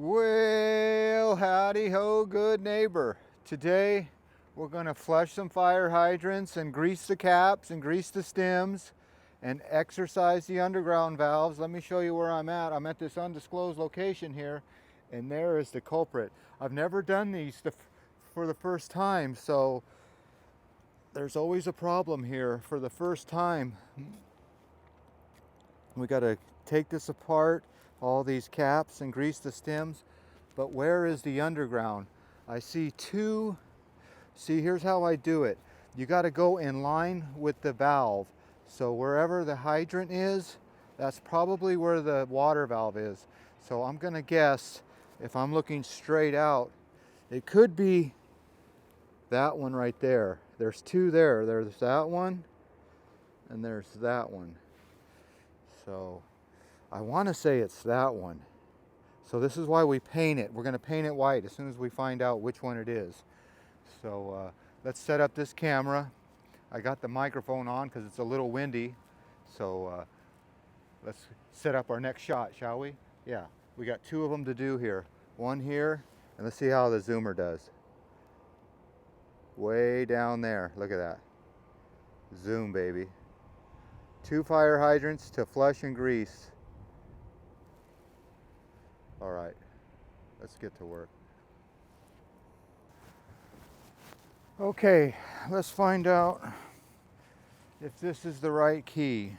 Well, howdy ho, good neighbor. Today we're going to flush some fire hydrants and grease the caps and grease the stems and exercise the underground valves. Let me show you where I'm at. I'm at this undisclosed location here, and there is the culprit. I've never done these for the first time, so there's always a problem here for the first time. We got to take this apart, all these caps, and grease the stems. But where is the underground? I see two. See, here's how I do it. You got to go in line with the valve. So wherever the hydrant is, that's probably where the water valve is. So I'm going to guess, if I'm looking straight out, it could be that one right there. There's two there. There's that one and there's that one. So I want to say it's that one. So this is why we paint it. We're going to paint it white as soon as we find out which one it is. So let's set up this camera. I got the microphone on because it's a little windy. So let's set up our next shot, shall we? Yeah, we got two of them to do here. One here, and let's see how the zoomer does. Way down there, look at that. Zoom, baby. Two fire hydrants to flush and grease. All right, let's get to work. Okay, let's find out if this is the right key.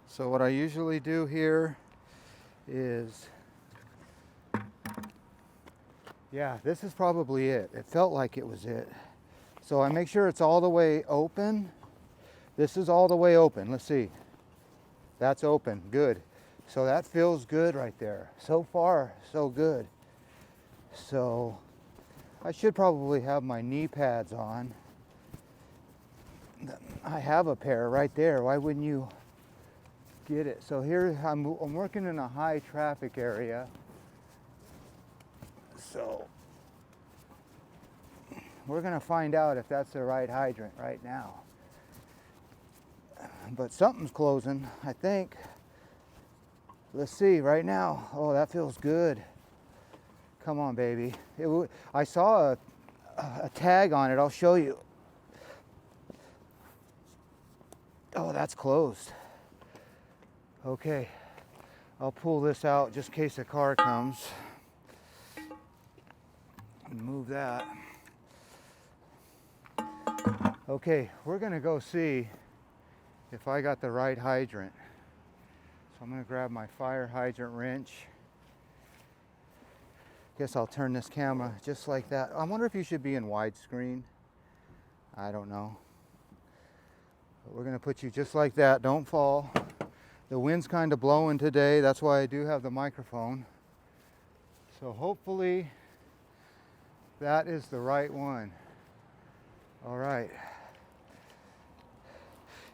So what I usually do here is, yeah, this is probably it. It felt like it was it. So I make sure it's all the way open. This is all the way open. Let's see. That's open. Good. So that feels good right there. So far, so good. So I should probably have my knee pads on. I have a pair right there. Why wouldn't you get it? So here I'm working in a high traffic area. So we're going to find out if that's the right hydrant right now. But something's closing, I think. Let's see right now. Oh, that feels good. Come on, baby. I saw a tag on it. I'll show you. Oh, that's closed. Okay. I'll pull this out just in case a car comes. Move that. Okay, we're going to go see if I got the right hydrant. So I'm going to grab my fire hydrant wrench. Guess I'll turn this camera just like that. I wonder if you should be in widescreen. I don't know. But we're going to put you just like that. Don't fall. The wind's kind of blowing today. That's why I do have the microphone. So hopefully that is the right one. All right.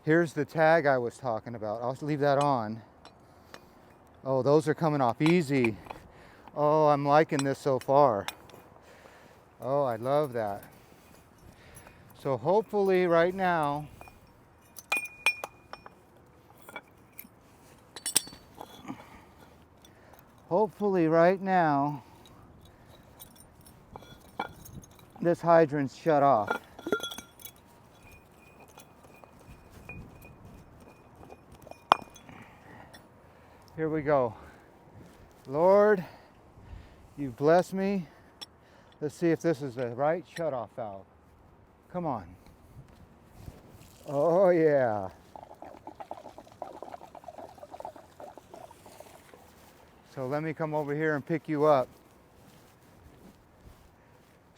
Here's the tag I was talking about. I'll leave that on. Oh, those are coming off easy. Oh, I'm liking this so far. Oh, I love that. So hopefully right now, this hydrant's shut off. Here we go. Lord, you've blessed me. Let's see if this is the right shutoff valve. Come on. Oh yeah. So let me come over here and pick you up.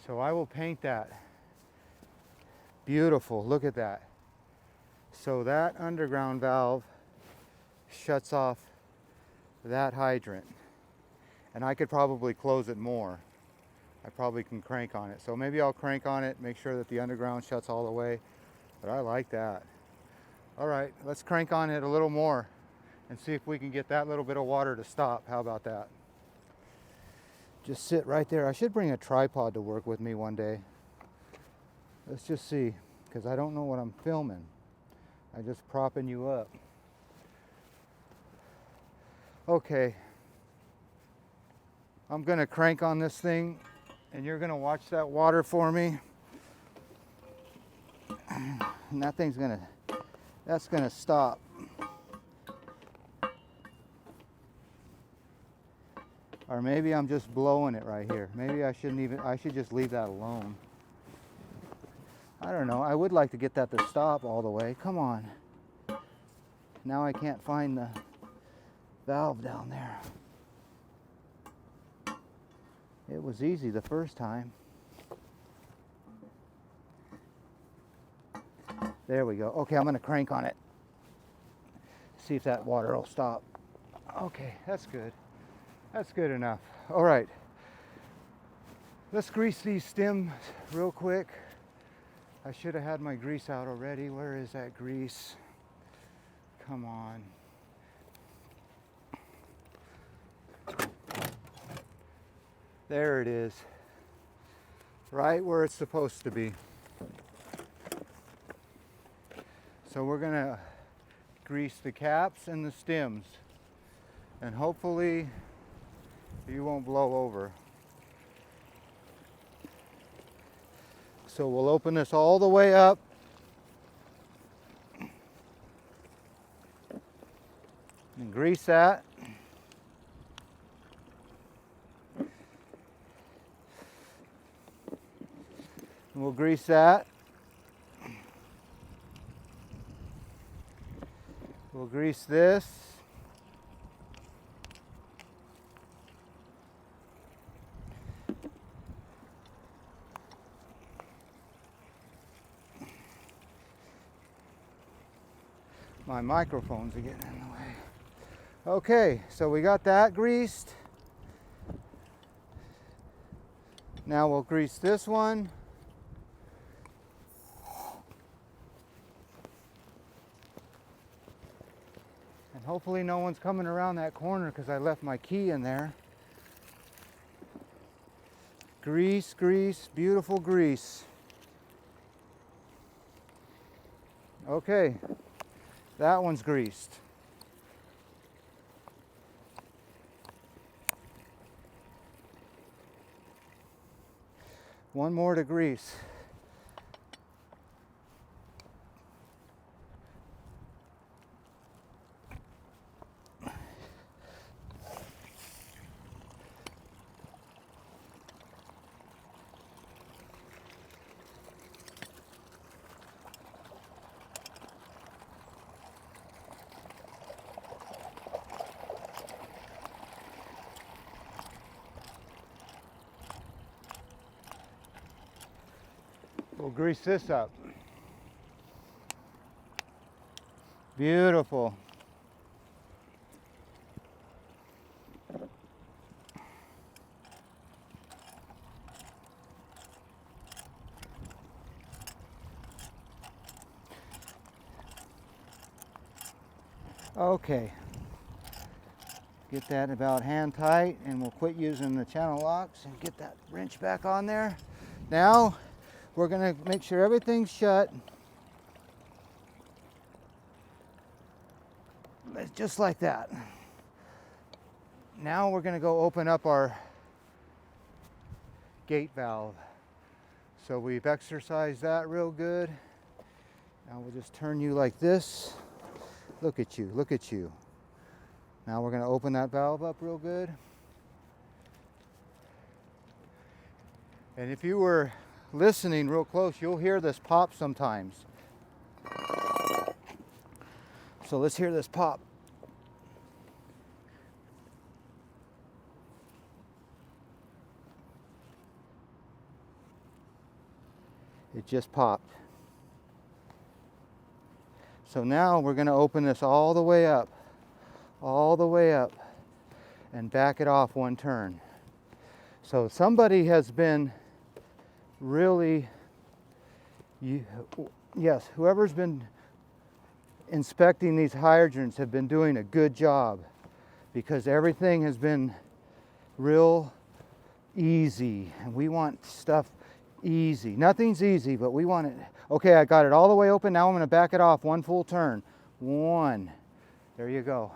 So I will paint that. Beautiful, look at that. So that underground valve shuts off that hydrant. And I could probably close it more. I probably can crank on it. So maybe I'll crank on it, make sure that the underground shuts all the way. But I like that. All right, let's crank on it a little more and see if we can get that little bit of water to stop. How about that? Just sit right there. I should bring a tripod to work with me one day. Let's just see, because I don't know what I'm filming. I'm just propping you up. Okay. I'm gonna crank on this thing and you're gonna watch that water for me. And that's gonna stop. Or maybe I'm just blowing it right here. Maybe I should just leave that alone. I don't know. I would like to get that to stop all the way. Come on. Now I can't find the valve down there. It was easy the first time. There we go. Okay, I'm gonna crank on it. See if that water will stop. Okay, that's good. That's good enough. All right. Let's grease these stems real quick. I should have had my grease out already. Where is that grease? Come on. There it is. Right where it's supposed to be. So we're gonna grease the caps and the stems, and hopefully you won't blow over. So we'll open this all the way up. And grease that. And we'll grease that. We'll grease this. My microphones are getting in the way. Okay, so we got that greased. Now we'll grease this one. And hopefully no one's coming around that corner because I left my key in there. Grease, grease, beautiful grease. Okay, that one's greased. One more to grease. We'll grease this up. Beautiful. Okay. Get that about hand tight, and we'll quit using the channel locks and get that wrench back on there. Now, we're going to make sure everything's shut. Just like that. Now we're going to go open up our gate valve. So we've exercised that real good. Now we'll just turn you like this. Look at you, look at you. Now we're going to open that valve up real good. And if you were listening real close, you'll hear this pop sometimes. So let's hear this pop. It just popped. So now we're going to open this all the way up, and back it off one turn. So somebody has been really, yes, whoever's been inspecting these hydrants have been doing a good job, because everything has been real easy, and we want stuff easy. Nothing's easy, but we want it. Okay, I got it all the way open. Now I'm going to back it off one full turn. One. There you go.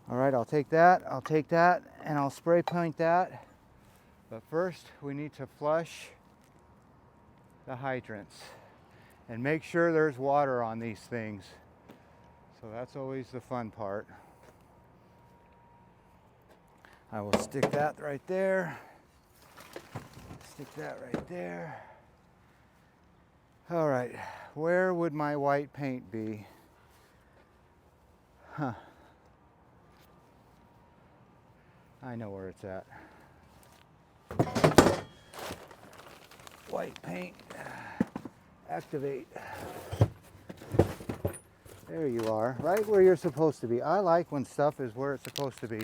All right, I'll take that, and I'll spray paint that. But first, we need to flush the hydrants and make sure there's water on these things. So that's always the fun part. I will stick that right there. Stick that right there. All right, where would my white paint be? Huh. I know where it's at. White paint, activate. There you are, right where you're supposed to be. I like when stuff is where it's supposed to be.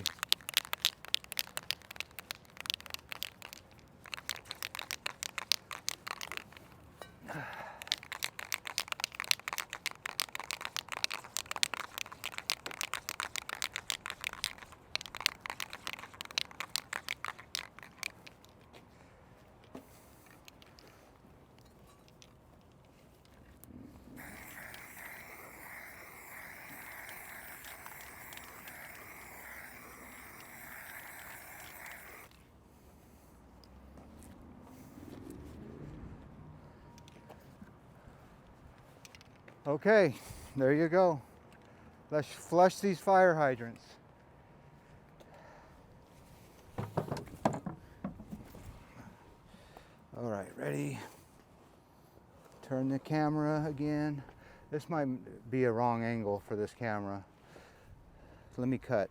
Okay, there you go. Let's flush these fire hydrants. All right, ready? Turn the camera again. This might be a wrong angle for this camera. Let me cut.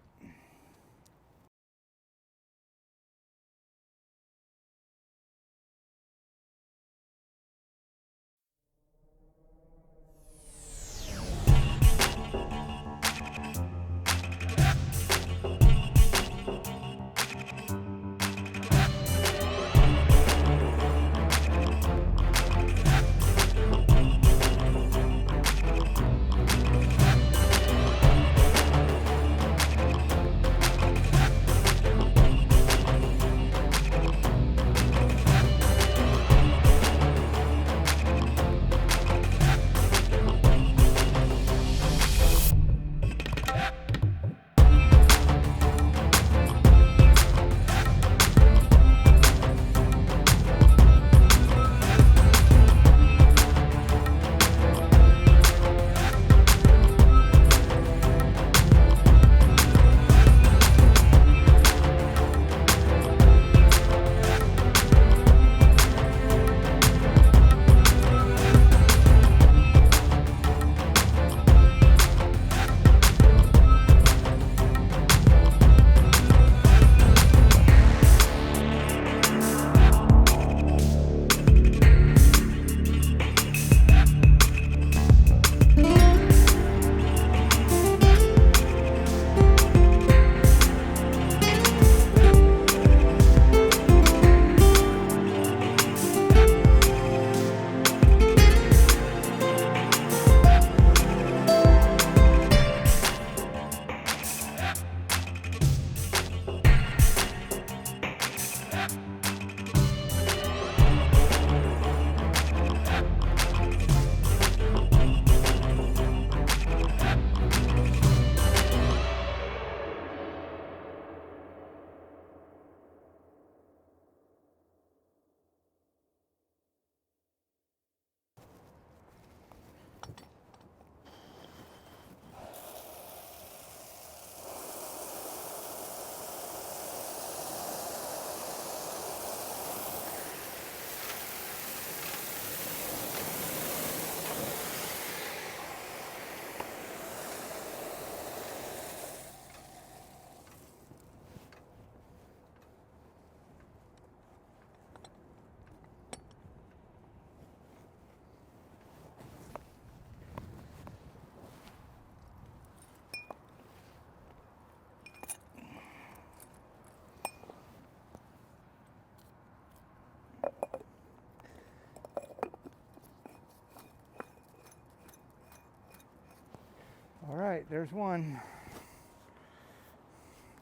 All right, there's one.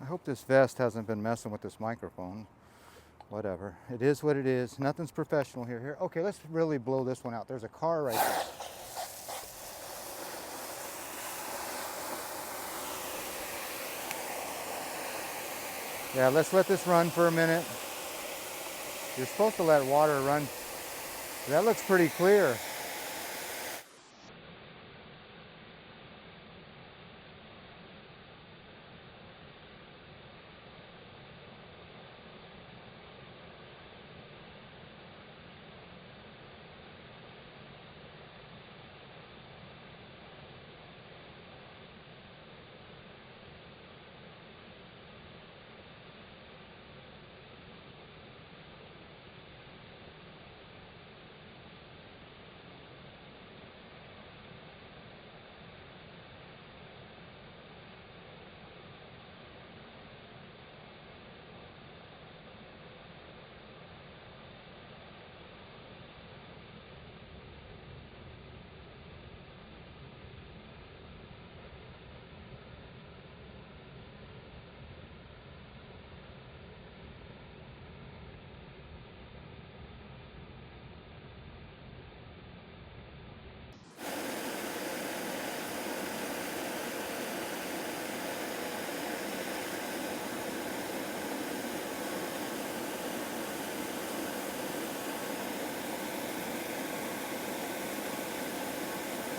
I hope this vest hasn't been messing with this microphone. Whatever, it is what it is. Nothing's professional here. Okay, let's really blow this one out. There's a car right there. Yeah, let's let this run for a minute. You're supposed to let water run. That looks pretty clear.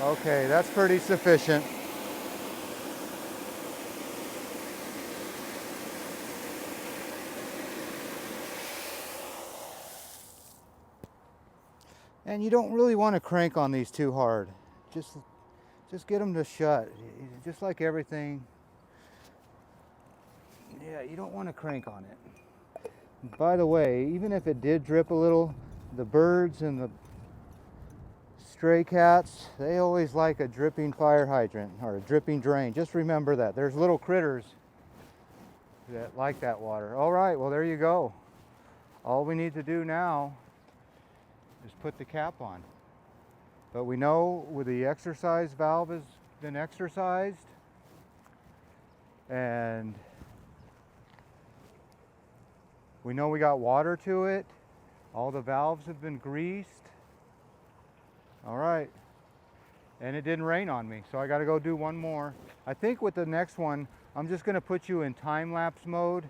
Okay, that's pretty sufficient. And you don't really want to crank on these too hard. Just just get them to shut. Just like everything. Yeah, you don't want to crank on it. By the way, even if it did drip a little, the birds and the stray cats, they always like a dripping fire hydrant or a dripping drain. Just remember that. There's little critters that like that water. All right, well, there you go. All we need to do now is put the cap on. But we know with the exercise valve has been exercised, and we know we got water to it. All the valves have been greased. All right. And it didn't rain on me, so I got to go do one more. I think with the next one, I'm just going to put you in time-lapse mode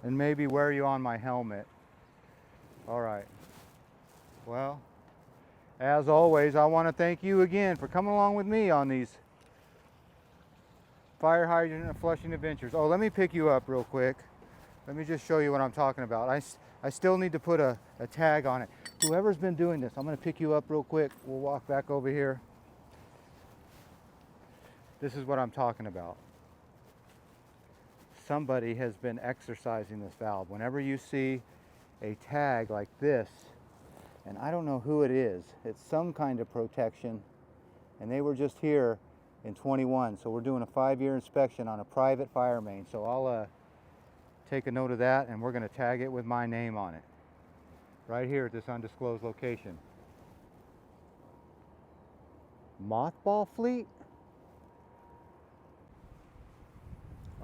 and maybe wear you on my helmet. All right. Well, as always, I want to thank you again for coming along with me on these fire hydrant and flushing adventures. Oh, let me pick you up real quick. Let me just show you what I'm talking about. I still need to put a tag on it. Whoever's been doing this, I'm going to pick you up real quick. We'll walk back over here. This is what I'm talking about. Somebody has been exercising this valve. Whenever you see a tag like this, and I don't know who it is, it's some kind of protection, and they were just here in 21, so we're doing a 5-year inspection on a private fire main. So I'll take a note of that, and we're going to tag it with my name on it right here at this undisclosed location. Mothball fleet?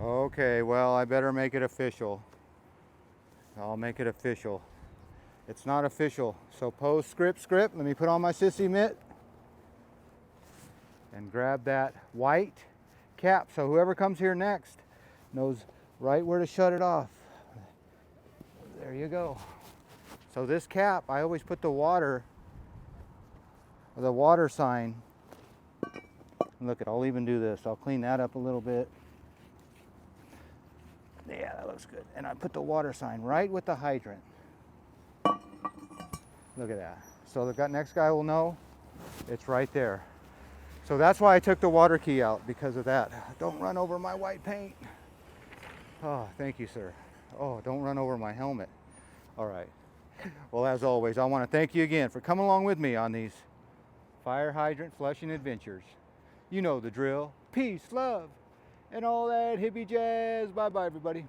Okay, well, I better make it official. I'll make it official. It's not official, so post script. Let me put on my sissy mitt and grab that white cap, so whoever comes here next knows right where to shut it off. There you go. So this cap, I always put the water sign. Look, I'll even do this. I'll clean that up a little bit. Yeah, that looks good. And I put the water sign right with the hydrant. Look at that. So the next guy will know it's right there. So that's why I took the water key out, because of that. Don't run over my white paint. Oh, thank you, sir. Oh, don't run over my helmet. All right. Well, as always, I want to thank you again for coming along with me on these fire hydrant flushing adventures. You know the drill. Peace, love, and all that hippie jazz. Bye-bye, everybody.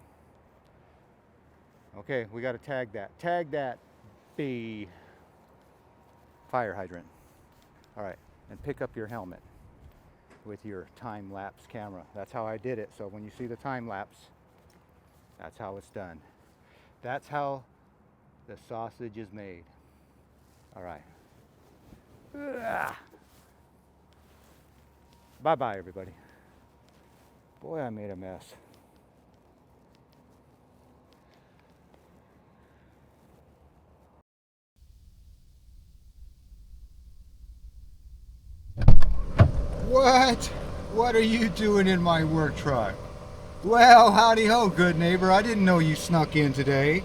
Okay, we got to tag that. Tag that B fire hydrant. All right, and pick up your helmet with your time-lapse camera. That's how I did it. So when you see the time-lapse, that's how it's done. That's how the sausage is made. All right. Bye-bye, everybody. Boy, I made a mess. What? What are you doing in my work truck? Well, howdy ho, good neighbor. I didn't know you snuck in today.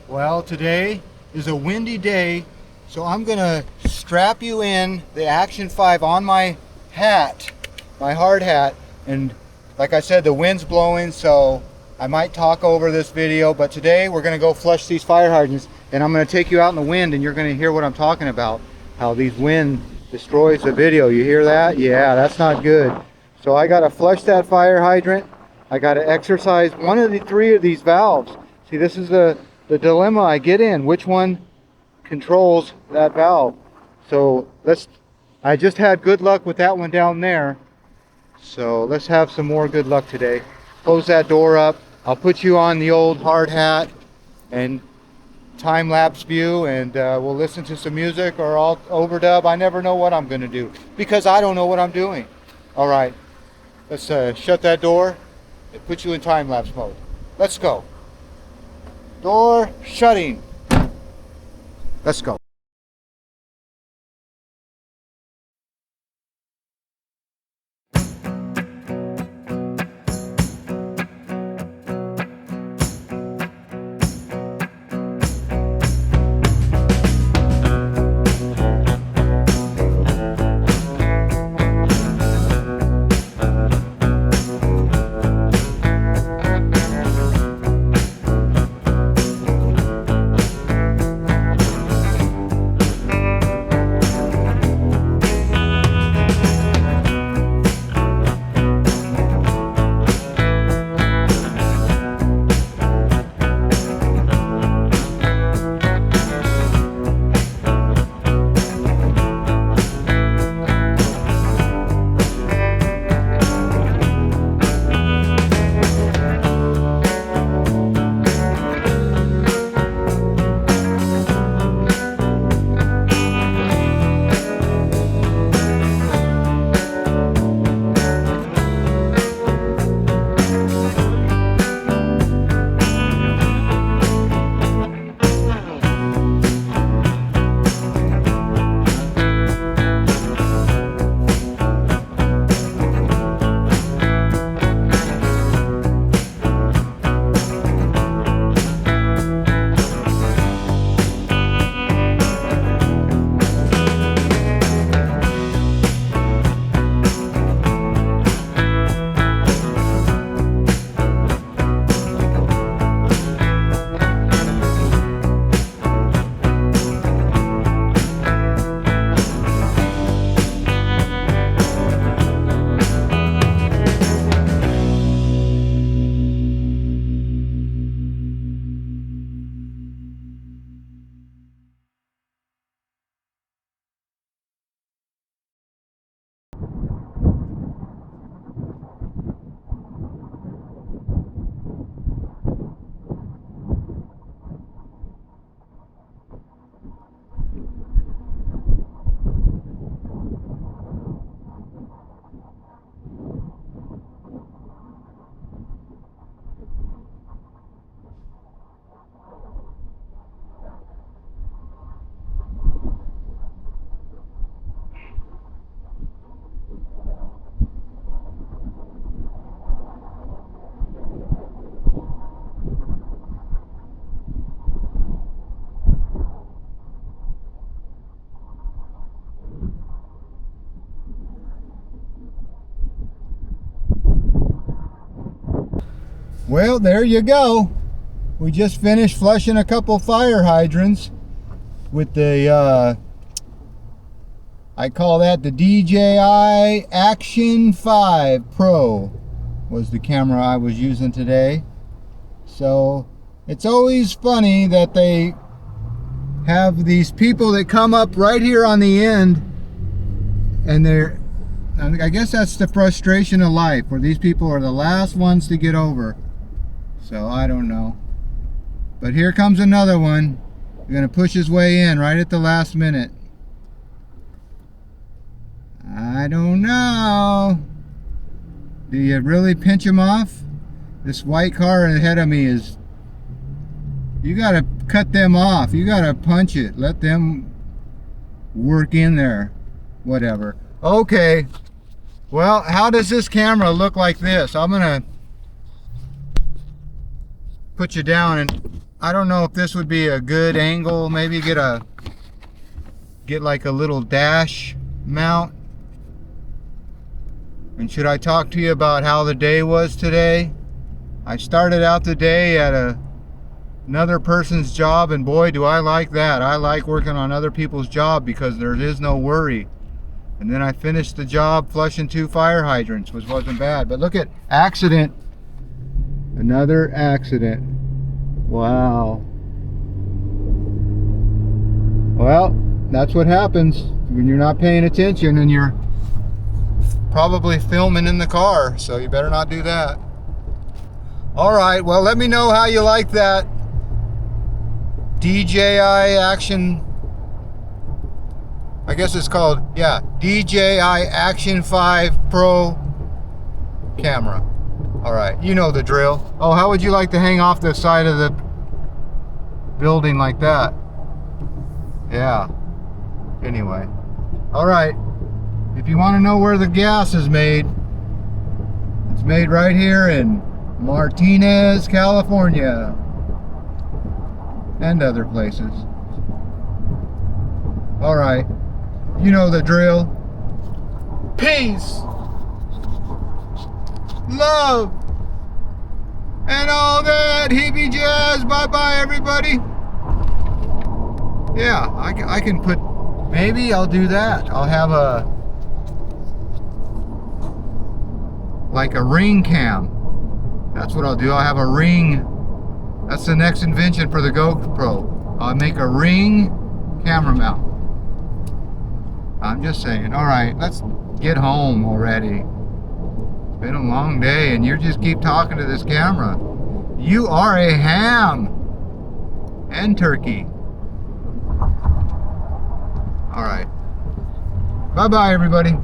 Well, today is a windy day, so I'm gonna strap you in the Action 5 on my hat, my hard hat, and like I said, the wind's blowing, so I might talk over this video, but today we're gonna go flush these fire hydrants, and I'm gonna take you out in the wind and you're gonna hear what I'm talking about, how these wind destroys the video. You hear that? Yeah, that's not good. So I gotta flush that fire hydrant. I gotta exercise one of the three of these valves. See, this is the dilemma I get in. Which one controls that valve? So I just had good luck with that one down there. So let's have some more good luck today. Close that door up. I'll put you on the old hard hat and time-lapse view, and we'll listen to some music, or I'll overdub. I never know what I'm gonna do because I don't know what I'm doing. All right, let's shut that door and put you in time-lapse mode. Let's go. Door shutting. Let's go. Well, there you go. We just finished flushing a couple fire hydrants with the, I call that the DJI Action 5 Pro was the camera I was using today. So it's always funny that they have these people that come up right here on the end, and I guess that's the frustration of life, where these people are the last ones to get over. So I don't know. But here comes another one. He's gonna push his way in right at the last minute. I don't know. Do you really pinch him off? This white car ahead of me is... You gotta cut them off. You gotta punch it. Let them work in there. Whatever. Okay. Well, how does this camera look like this? I'm gonna put you down, and I don't know if this would be a good angle. Maybe get like a little dash mount. And should I talk to you about how the day was today? I started out the day at another person's job, and boy, do I like that. I like working on other people's job because there is no worry. And then I finished the job flushing 2 fire hydrants, which wasn't bad. But look at accident. Another accident. Wow. Well, that's what happens when you're not paying attention and you're probably filming in the car, so you better not do that. All right, well, let me know how you like that DJI Action, I guess it's called, yeah, DJI Action 5 Pro camera. All right, you know the drill. Oh, how would you like to hang off the side of the building like that? Yeah, anyway. All right, if you want to know where the gas is made, it's made right here in Martinez, California, and other places. All right, you know the drill. Peace, love, and all that hippie jazz. Bye-bye, everybody. Yeah, I can put, maybe I'll do that. I'll have like a ring cam. That's what I'll do. I'll have a ring. That's the next invention for the GoPro. I'll make a ring camera mount. I'm just saying. All right, let's get home already. It's been a long day and you just keep talking to this camera. You are a ham and turkey. All right. Bye-bye, everybody.